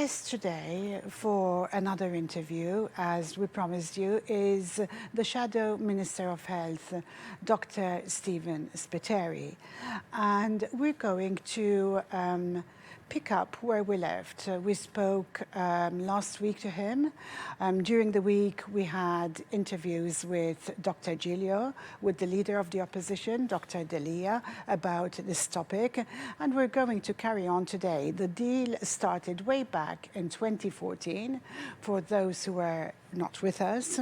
guest today for another interview, as we promised you, is the Shadow Minister of Health, Dr. Spiteri. And we're going to pick up where we left. We spoke last week to him. During the week, we had interviews with Dr. Giglio, with the leader of the opposition, Dr. Delia, about this topic. And we're going to carry on today. The deal started way back in 2014, for those who were not with us.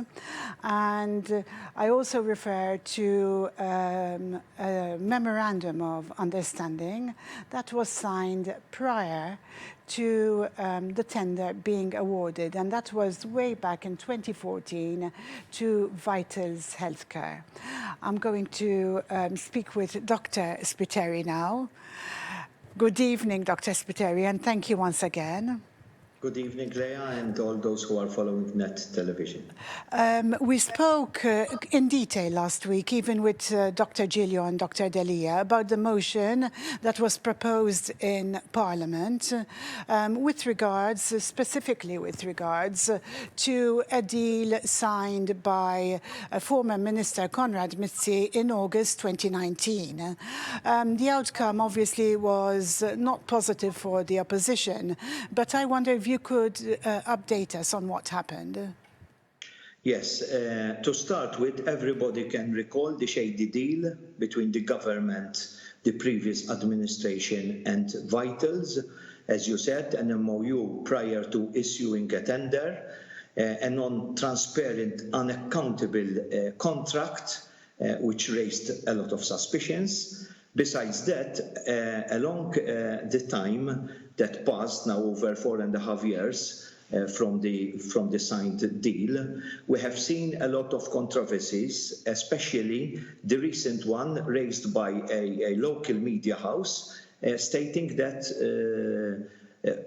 And I also refer to a memorandum of understanding that was signed prior to the tender being awarded, and that was way back in 2014 to Vitals Healthcare. I'm going to speak with Dr. Spiteri now. Good evening, Dr. Spiteri, and thank you once again. Good evening, Leah, and all those who are following Net Television. We spoke in detail last week, even with Dr. Giglio and Dr. Delia, about the motion that was proposed in Parliament specifically with regards to a deal signed by former Minister Konrad Mizzi in August 2019. The outcome obviously was not positive for the opposition, but I wonder if you could update us on what happened. Yes, to start with, everybody can recall the shady deal between the government, the previous administration and Vitals. As you said, an MOU prior to issuing a tender, a non-transparent, unaccountable contract, which raised a lot of suspicions. Besides that, along the time that passed, now over 4.5 years from the signed deal, we have seen a lot of controversies, especially the recent one raised by a local media house, stating that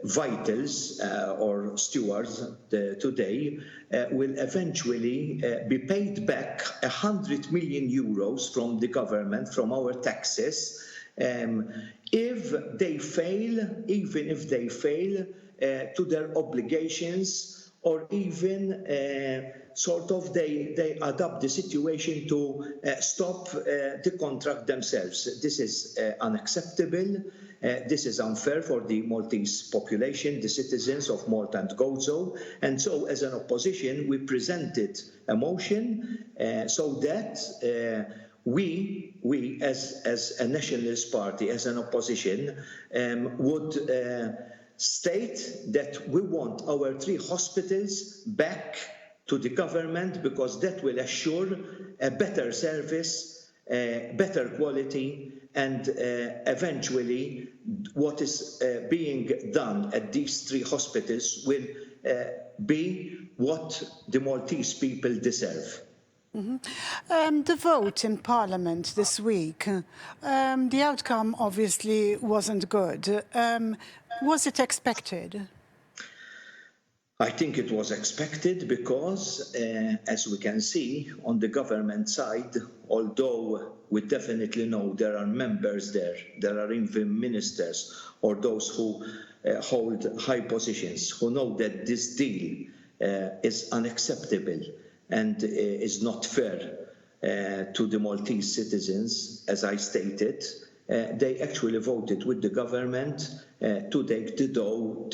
Vitals or Steward today will eventually be paid back 100 million euros from the government, from our taxes, if they fail, even if they fail to their obligations, or even they adapt the situation to stop the contract themselves. This is unacceptable. This is unfair for the Maltese population, the citizens of Malta and Gozo. And so, as an opposition, we presented a motion so that we as a nationalist party, as an opposition, would state that we want our 3 hospitals back to the government, because that will assure a better service, better quality, and eventually what is being done at these 3 hospitals will be what the Maltese people deserve. Mm-hmm. The vote in Parliament this week, the outcome obviously wasn't good. Was it expected? I think it was expected because, as we can see on the government side, although we definitely know there are members there are even ministers or those who hold high positions who know that this deal is unacceptable and is not fair to the Maltese citizens, as I stated, they actually voted with the government to take the toe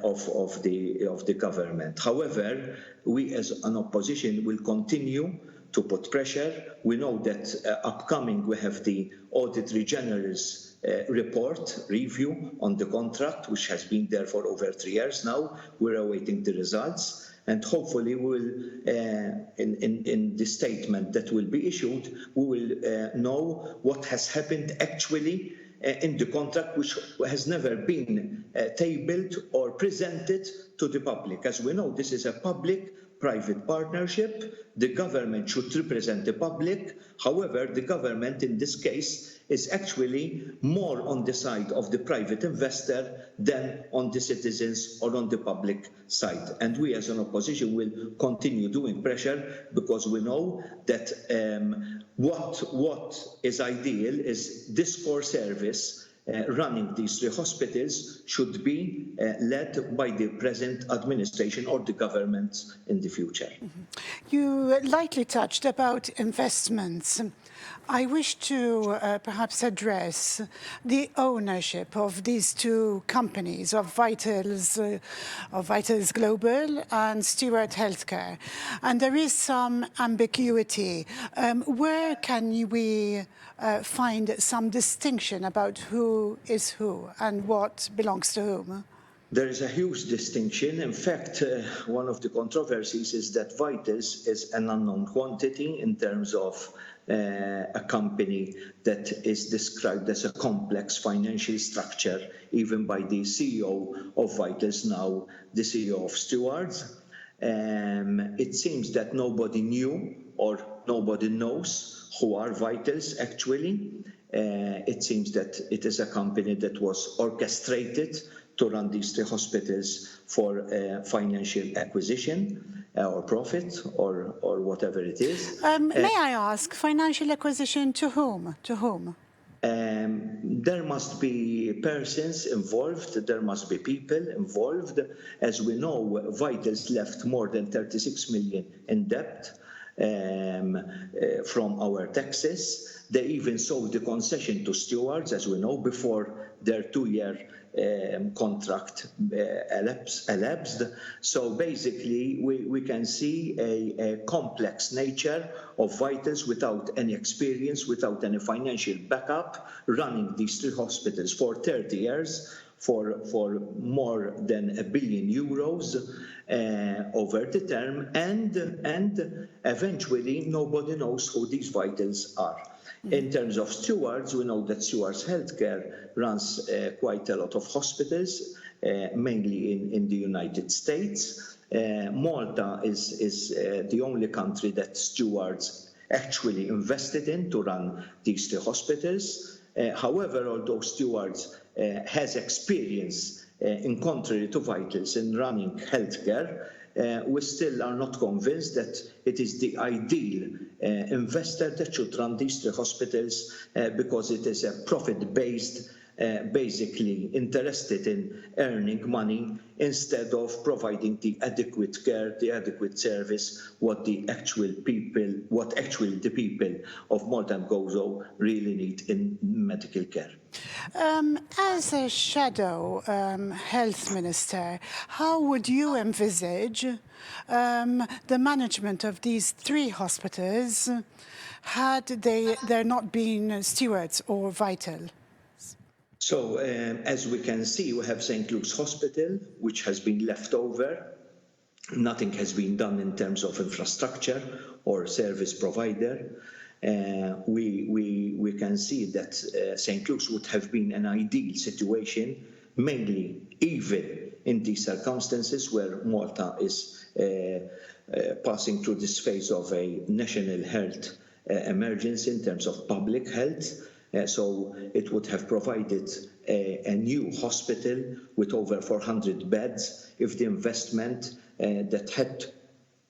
of the government. However, we as an opposition will continue to put pressure. We know that upcoming we have the Auditor General's review on the contract, which has been there for over 3 years now. We're awaiting the results. And hopefully we will, in the statement that will be issued, we will know what has happened actually in the contract, which has never been tabled or presented to the public. As we know, this is a public-private partnership. The government should represent the public. However, the government in this case is actually more on the side of the private investor than on the citizens or on the public side. And we as an opposition will continue doing pressure, because we know that what is ideal is this core service running these three hospitals should be led by the present administration or the government in the future. You lightly touched about investments. I wish to perhaps address the ownership of these two companies, of Vitals Global and Steward Healthcare. And there is some ambiguity. Where can we find some distinction about who is who and what belongs to whom? There is a huge distinction. In fact, one of the controversies is that Vitals is an unknown quantity in terms of a company that is described as a complex financial structure, even by the CEO of Vitals, now the CEO of Stewards. It seems that nobody knew or nobody knows who are Vitals actually. It seems that it is a company that was orchestrated to run these three hospitals for financial acquisition or profit or whatever it is. May I ask, financial acquisition to whom? To whom? There must be persons involved, there must be people involved. As we know, Vitals left more than 36 million in debt from our taxes. They even sold the concession to Stewards, as we know, before their 2-year contract elapsed. So basically, we can see a complex nature of Vitals without any experience, without any financial backup, running these three hospitals for 30 years for more than €1 billion over the term, and eventually nobody knows who these Vitals are. In terms of Stewards, we know that Stewards Healthcare runs quite a lot of hospitals, mainly in the United States. Malta is the only country that Stewards actually invested in to run these two hospitals. However, although Stewards has experience, in contrary to Vitals, in running healthcare, we still are not convinced that it is the ideal investor that should run these three hospitals because it is a profit-based, basically interested in earning money instead of providing the adequate care, the adequate service, what actually the people of Malta and Gozo really need in medical care. As a shadow health minister, how would you envisage the management of these three hospitals had there not been Stewards or Vital? So, as we can see, we have St. Luke's Hospital, which has been left over. Nothing has been done in terms of infrastructure or service provider. We can see that St. Luke's would have been an ideal situation, mainly even in these circumstances where Malta is passing through this phase of a national health emergency in terms of public health. So it would have provided a new hospital with over 400 beds if the investment that had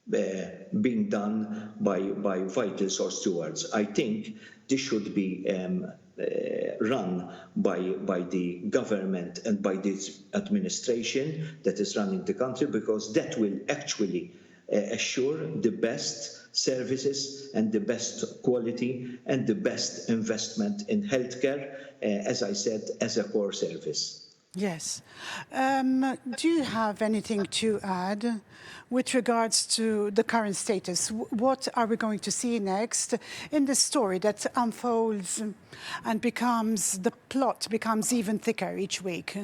being done by Vitals or Stewards. I think this should be run by the government and by this administration that is running the country, because that will actually assure the best services and the best quality and the best investment in healthcare, as I said, as a core service. Yes. Do you have anything to add with regards to the current status? What are we going to see next in the story that unfolds and the plot becomes even thicker each week?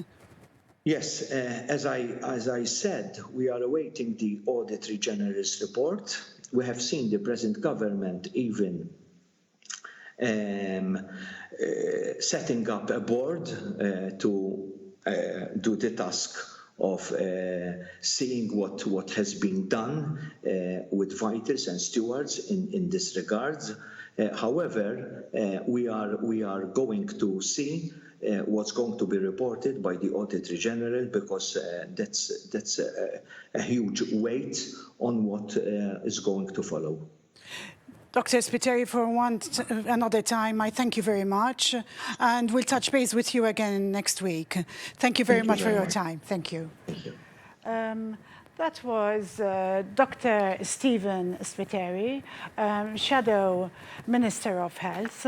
Yes, as I said, we are awaiting the Auditor General's report. We have seen the present government even setting up a board to do the task of seeing what has been done with Vitals and Stewards in this regard. However, we are going to see what's going to be reported by the Auditor General, because that's a huge weight on what is going to follow. Dr. Spiteri, for another time, I thank you very much, and we'll touch base with you again next week. Thank you very much for your time. Thank you. Thank you. That was Dr. Stephen Spiteri, Shadow Minister of Health,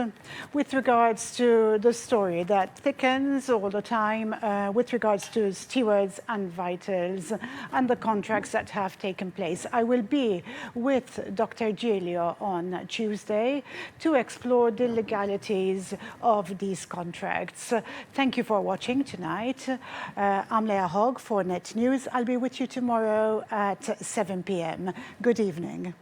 with regards to the story that thickens all the time with regards to stewards and vitals and the contracts that have taken place. I will be with Dr. Giulio on Tuesday to explore the legalities of these contracts. Thank you for watching tonight. I'm Leah Hogg for Net News. I'll be with you tomorrow at 7 p.m. Good evening.